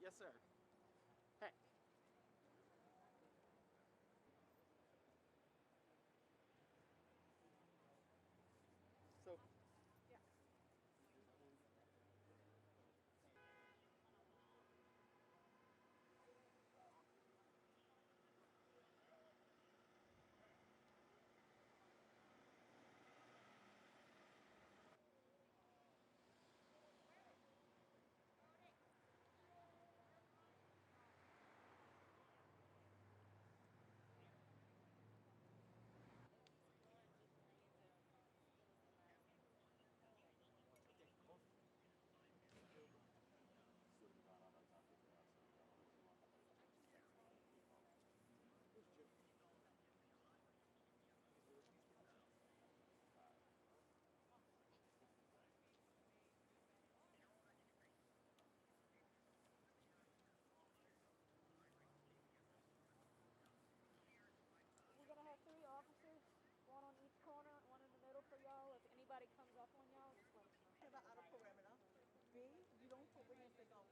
Yes, sir. Hey. So, Yeah. We're gonna have 3 officers, one on each corner, one in the middle for y'all. If anybody comes up on y'all, just let us know. Out of perimeter. B, you don't put witnesses on